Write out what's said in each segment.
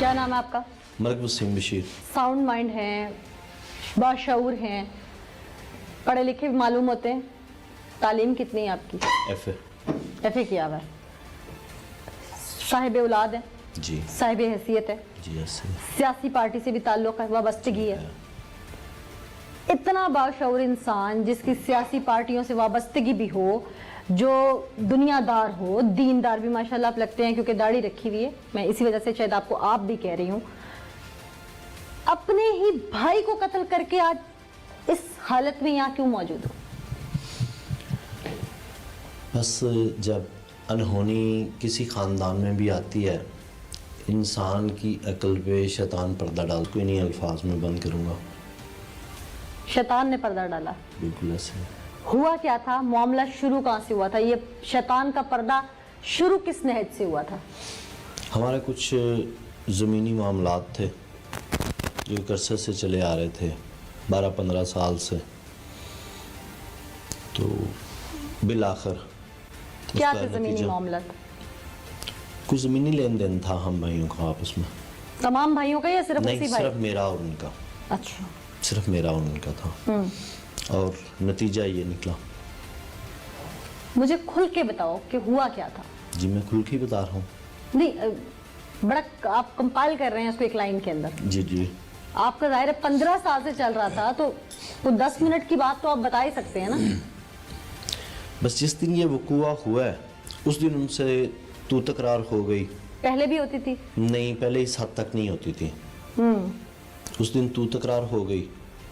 کیا نام ہے آپ کا؟ ملک وسیم بشیر. ساؤنڈ مائنڈ ہیں، باشعور ہیں، پڑھے لکھے بھی معلوم ہوتے ہیں. تعلیم کتنی ہے آپ کی؟ ایف اے کیا ہوا ہے. صاحب اولاد ہے؟ جی. صاحب حیثیت ہے؟ جی ایسے. سیاسی پارٹی سے بھی تعلق ہے، وابستگی ہے؟ اتنا باشعور انسان جس کی سیاسی پارٹیوں سے وابستگی بھی ہو، جو دنیا دار ہو، دیندار بھی ماشاءاللہ آپ لگتے ہیں کیونکہ داڑھی رکھی ہوئی ہے، میں اسی وجہ سے شاید آپ کو آپ بھی کہہ رہی ہوں، اپنے ہی بھائی کو قتل کر کے آج اس حالت میں یہاں کیوں موجود ہو؟ بس جب انہونی کسی خاندان میں بھی آتی ہے، انسان کی عقل پہ شیطان پردہ ڈال کو انہیں الفاظ میں بند کروں گا. شیطان نے پردہ ڈالا؟ بالکل ایسے. ہوا کیا تھا؟ معاملہ شروع کہاں سے ہوا تھا؟ یہ شیطان کا پردہ شروع کس نہج سے ہوا تھا؟ ہمارے کچھ زمینی معاملات تھے جو ایک عرصے سے چلے آ رہے تھے، 12-15 سال سے. تو بالآخر کیا تھے زمینی معاملات؟ کچھ زمینی لین دین تھا ہم بھائیوں کا آپس میں. تمام بھائیوں کا یا صرف اسی نہیں، بھائی؟ صرف میرا اور ان کا. اچھا. صرف میرا اور ان کا تھا. اور نتیجہ یہ نکلا. مجھے کھل کے بتاؤ کہ ہوا کیا تھا. جی میں کھل کے بتا رہا ہوں. نہیں، بڑا آپ کمپائل کر رہے ہیں اس کو ایک لائن کے اندر. جی جی. آپ کا ظاہر ہے 15 سال سے چل رہا تھا، تو 10 منٹ کی بات تو آپ بتا ہی سکتے ہیں نا. بس جس دن یہ وقوع ہوا ہے اس دن ان سے تو تکرار ہو گئی. پہلے بھی ہوتی تھی؟ نہیں، پہلے اس حد تک نہیں ہوتی تھی. اس دن تو تکرار ہو گئی.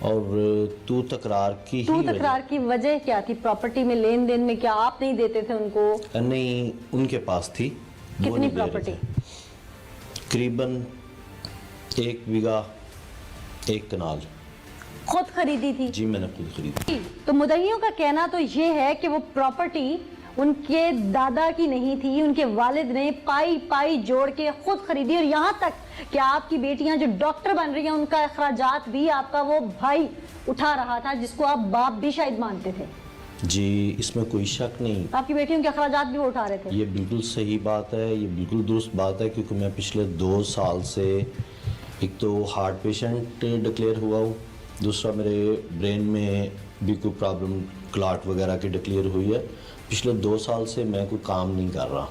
اور تو تکرار کی وجہ کیا تھی؟ پراپرٹی میں لین دین میں کیا آپ نہیں دیتے تھے ان کو؟ نہیں، ان کے پاس تھی. کتنی پراپرٹی؟ قریباً 1 بیگھہ 1 کنال. خود خریدی تھی؟ جی میں نے خود خریدی. تو مدعیوں کا کہنا تو یہ ہے کہ وہ پراپرٹی ان کے دادا کی نہیں تھی، ان کے والد نے پائی جوڑ کے خود خریدی، اور یہاں تک کہ آپ کی بیٹیاں جو ڈاکٹر بن رہی ہیں ان کا اخراجات بھی آپ کا وہ بھائی اٹھا رہا تھا جس کو آپ باپ بھی شاید مانتے تھے. جی اس میں کوئی شک نہیں. آپ کی بیٹیوں کے اخراجات بھی وہ اٹھا رہے تھے. یہ بالکل صحیح بات ہے، یہ بالکل درست بات ہے، کیونکہ میں پچھلے 2 سال سے ایک تو ہارٹ پیشنٹ ڈکلیئر ہوا ہوں، دوسرا میرے برین میں بھی کوئی پرابلم کلاٹ وغیرہ کی ڈکلیئر ہوئی ہے. پچھلے 2 سال سے میں کوئی کام نہیں کر رہا،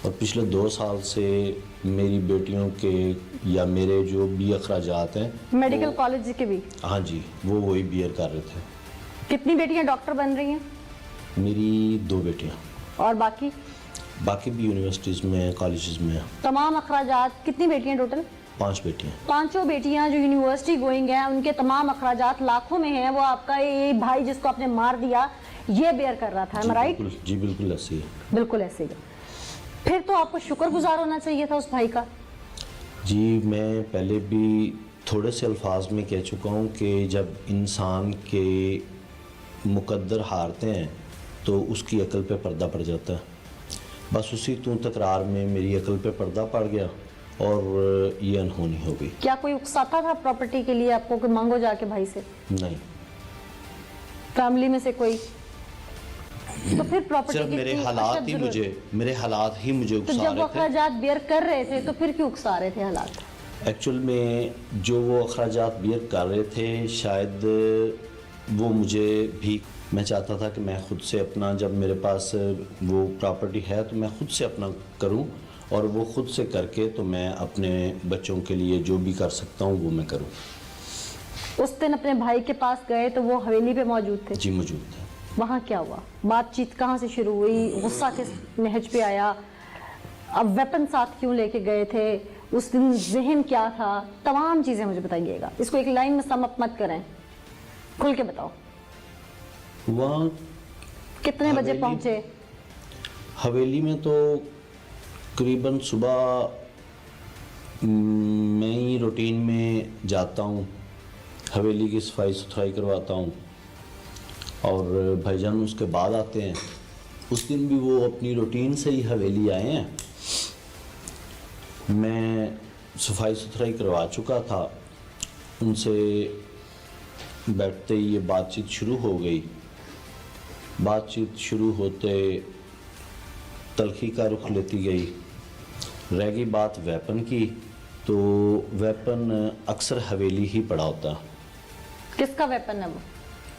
اور پچھلے 2 سال سے میری بیٹیوں کے یا میرے جو بھی اخراجات ہیں میڈیکل کالج کے بھی، ہاں جی، وہ وہی بیئر کر رہے تھے. کتنی بیٹیاں ڈاکٹر بن رہی ہیں؟ میری 2 بیٹیاں. اور باقی بھی یونیورسٹیز میں، کالجز میں. تمام اخراجات کتنی بیٹیاں ٹوٹل؟ 5 بیٹیاں. 5 بیٹیاں جو یونیورسٹی گوئنگ ہیں، ان کے تمام اخراجات لاکھوں میں ہیں، وہ آپ کا یہ بھائی جس کو آپ نے مار دیا یہ بیئر کر رہا تھا، رائٹ؟ جی بالکل ایسے ہی. بالکل ایسے ہی. پھر تو آپ کو شکر گزار ہونا چاہیے تھا اس بھائی کا. جی میں پہلے بھی تھوڑے سے الفاظ میں کہہ چکا ہوں کہ جب انسان کے مقدر ہارتے ہیں تو اس کی عقل پہ پردہ پڑ جاتا ہے. بس اسی تکرار میں میری عقل پہ پردہ پڑ گیا اور یہ انہونی ہو گئی. کیا کوئی اکساتا تھا پراپرٹی کے لیے آپ کو کہ مانگو جا کے بھائی سے؟ نہیں. فیملی میں سے کوئی؟ تو پھر پراپرٹی صرف میرے حالات ہی مجھے اکسا رہے تھے. تو جب وہ اخراجات بیئر کر رہے تھے تو پھر کیوں اکسا رہے تھے حالات؟ ایکچول میں جو وہ اخراجات بیئر کر رہے تھے شاید وہ مجھے بھی، میں چاہتا تھا کہ میں خود سے اپنا، جب میرے پاس وہ پراپرٹی ہے تو میں خود سے اپنا کروں، اور وہ خود سے کر کے تو میں اپنے بچوں کے لیے جو بھی کر سکتا ہوں وہ میں کروں. اس دن اپنے بھائی کے پاس گئے تو وہ حویلی پہ موجود تھے؟ جی موجود تھے. وہاں کیا ہوا؟ بات چیت کہاں سے شروع ہوئی؟ غصہ کس نہج پہ آیا؟ اب ویپن ساتھ کیوں لے کے گئے تھے؟ اس دن ذہن کیا تھا؟ تمام چیزیں مجھے بتائیے گا. اس کو ایک لائن میں سم اپ مت کریں، کھل کے بتاؤ. وہاں کتنے بجے پہنچے؟ حویلی میں تو قریباً صبح میں ہی روٹین میں جاتا ہوں، حویلی کی صفائی ستھرائی کرواتا ہوں، اور بھائی جان اس کے بعد آتے ہیں. اس دن بھی وہ اپنی روٹین سے ہی حویلی آئے ہیں. میں صفائی ستھرائی کروا چکا تھا، ان سے بیٹھتے ہی یہ بات چیت شروع ہو گئی. بات چیت شروع ہوتے تلخی کا رخ لیتی گئی. رہ گئی بات ویپن کی तो वेपन अक्सर हवेली ही पड़ा होता है। किसका वेपन है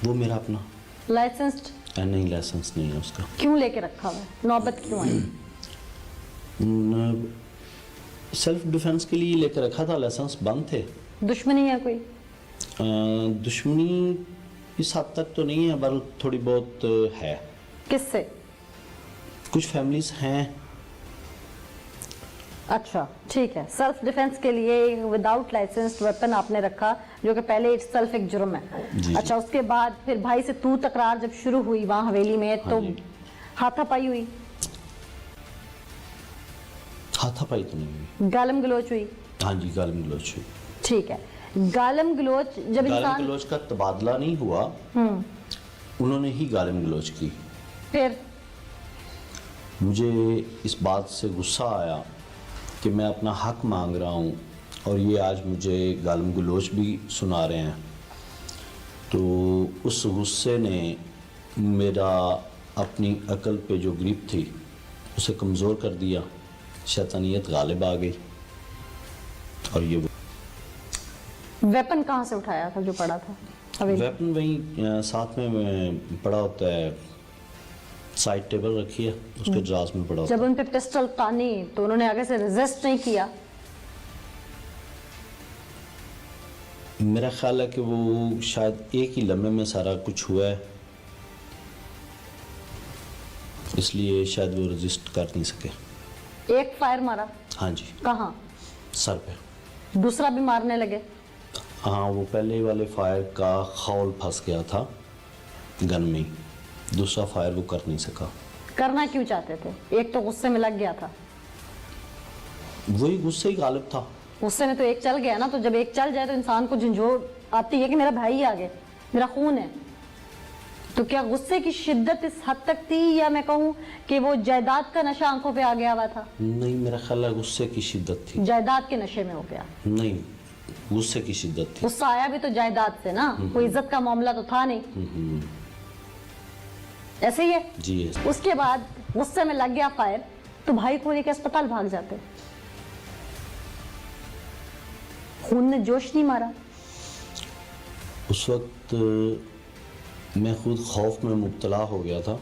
वो मेरा अपना लाइसेंस्ड? नहीं, लाइसेंस नहीं है उसका। क्यों लेके रखा हुआ है? नौबत क्यों आई? सेल्फ डिफेंस के लिए लेकर रखा था, लाइसेंस बंद थे। दुश्मनी है कोई? दुश्मनी इस हद तक तो नहीं है, बल थोड़ी बहुत है। किससे? कुछ फैमिलीज हैं। अच्छा ठीक है, सेल्फ डिफेंस के लिए विदाउट लाइसेंस्ड वेपन आपने रखा, जो कि पहले इट सेल्फ एक जुर्म है। जी, अच्छा, उसके बाद फिर भाई से तू तकरार जब शुरू हुई वहां हवेली में, हाँ तो जी। हाथापाई हुई? हाथापाई तो नहीं हुई। गालम गलोच हुई? हाँ जी, गालिम गलौच हुई। ठीक है, गालम गलोच जब गालिम इंसान गलौच का तबादला नहीं हुआ, उन्होंने ही गालिम गलौच की। फिर मुझे इस बात से गुस्सा आया कि मैं अपना हक मांग रहा हूँ और ये आज मुझे गालिम गलौच भी सुना रहे हैं। तो उस गुस्से ने मेरा अपनी अकल पे जो ग्रिप थी उसे कमज़ोर कर दिया, शैतानियत गालिब आ गई और ये वेपन कहाँ से उठाया था जो पड़ा था हवेली? वेपन वहीं साथ में पड़ा होता है, साइड टेबल रखी है, उसके ड्रास में पड़ा होता जब उन पे पिस्टल तानी तो उन्होंने आगे से रेजिस्ट नहीं किया? है। मेरा ख्याल है कि वो शायद एक ही लम्हे में सारा कुछ हुआ है, इसलिए शायद वो रेजिस्ट कर नहीं सके। एक फायर मारा? हाँ जी, कहाँ? सर पे। दूसरा भी मारने लगे? हाँ, वो पहले वाले फायर का खौल फंस गया था गन में, दूसरा फायर वो कर नहीं सका। करना क्यों चाहते थे? एक तो गुस्से में लग गया था। वही गुस्से ही गालिब था। गुस्से में तो एक चल गया ना, तो जब एक चल जाए तो इंसान को झंझोर आती है कि मेरा भाई आ गया, मेरा खून है। तो क्या गुस्से की शिद्दत इस हद तक थी, या मैं कहूँ कि वो जायदाद का नशा आंखों पे आ गया हुआ था? नहीं, मेरा ख्याल है गुस्से की शिद्दत थी। जायदाद के नशे में हो गया? नहीं, गुस्से की शिद्दत थी। गुस्सा आया भी तो जायदाद से ना, कोई इज्जत का मामला तो था नहीं। ऐसे ही है जी है। उसके बाद गुस्से में लग गया फायर, तो भाई को लेकर अस्पताल भाग जाते। खून ने जोश नहीं मारा? उस वक्त मैं खुद खौफ में मुब्तला हो गया था,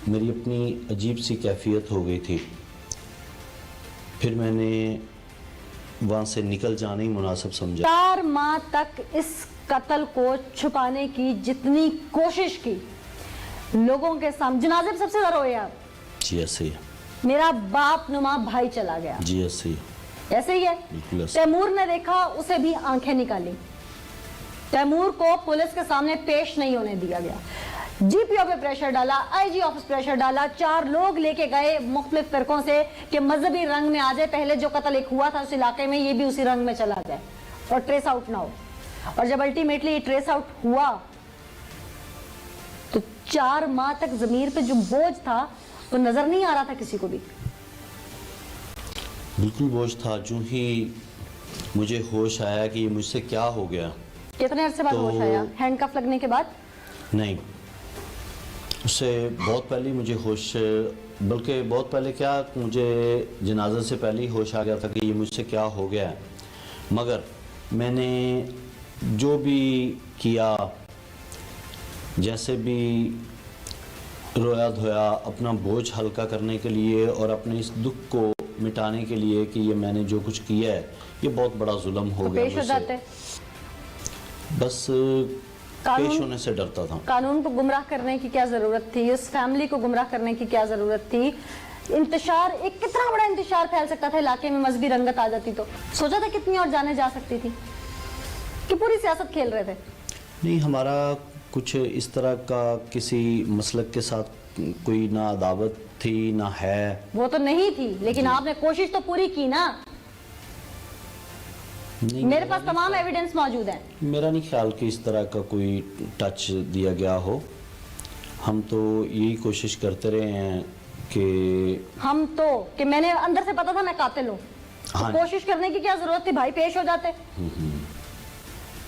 मेरी अपनी अजीब सी कैफियत हो गई थी। फिर मैंने वहाँ से निकल जाना ही मुनासिब समझा। 4 माह तक इस कत्ल को छुपाने की जितनी कोशिश की, लोगों के सामने जनाजे पे सबसे ज्यादा रोए आप। जी ऐसे ही है। मेरा बाप नुमा भाई चला गया। जी ऐसे ही है। ऐसे ही है। बिल्कुल ऐसे। तैमूर ने देखा, उसे भी आंखें निकाली। तैमूर को पुलिस के सामने पेश नहीं होने दिया गया। जीपीओ पे प्रेशर डाला, आईजी ऑफिस प्रेशर डाला, 4 लोग लेके गए मुख्तलिफ फिरकों से कि मजहबी रंग में आ जाए, पहले जो कत्ल एक हुआ था उस इलाके में, ये भी उसी रंग में चला जाए और ट्रेस आउट ना हो। और जब अल्टीमेटली ट्रेस आउट हुआ तो 4 माह तक जमीर पे जो बोझ था वो नजर नहीं आ रहा था किसी को भी। बिल्कुल बोझ था। जो ही मुझे होश आया कि ये मुझसे क्या हो गया। कितने अरसे बाद तो- होश आया? हैंडकफ लगने के बाद? नहीं, उससे बहुत पहले मुझे होश, बल्कि बहुत पहले क्या, मुझे जनाजा से पहले ही होश आ गया था कि ये मुझसे क्या हो गया है। मगर मैंने जो भी किया, जैसे भी रोया धोया अपना बोझ हल्का करने के लिए और अपने इस दुख को मिटाने के लिए कि ये मैंने जो कुछ किया है ये बहुत बड़ा जुल्म हो तो गया पेश हो मुझसे। जाते? बस कानून- पेश होने से डरता था। कानून को गुमराह करने की क्या जरूरत थी? उस फैमिली को गुमराह करने की क्या जरूरत थी? इंतशार, एक कितना बड़ा इंतशार फैल सकता था इलाके में, मजहबी रंगत आ जाती तो। सोचा था कितनी और जाने जा सकती थी, कि पूरी सियासत खेल रहे थे? नहीं, हमारा कुछ इस तरह का किसी मसलक के साथ कोई ना अदावत थी ना है। वो तो नहीं थी, लेकिन आपने कोशिश तो पूरी की ना। नहीं, मेरे पास तमाम एविडेंस मौजूद है। मेरा नहीं ख्याल कि इस तरह का कोई टच दिया गया हो। हम तो यही कोशिश करते रहे हैं कि हम तो कि मैंने अंदर से पता था मैं कातिल हूँ, तो हाँ। कोशिश करने की क्या जरूरत थी? भाई पेश हो जाते,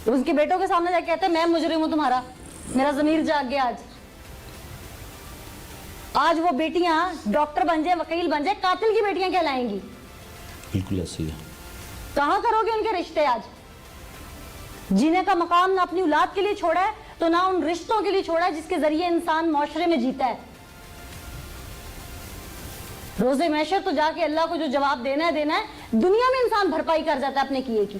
उसके बेटों के सामने जाके कहते मैं मुजरिम हूँ तुम्हारा, मेरा ज़मीर जाग गया आज वो बेटियां डॉक्टर बन जाए, वकील बन जाए, कातिल की बेटियां कहलाएंगी। बिल्कुल ऐसे ही है। कहां करोगे उनके रिश्ते? आज जीने का मकाम ना अपनी औलाद के लिए छोड़ा है तो ना उन रिश्तों के लिए छोड़ा है जिसके जरिए इंसान माशरे में जीता है। रोजे महशर तो जाके अल्लाह को जो जवाब देना है, दुनिया में इंसान भरपाई कर जाता है अपने किए की।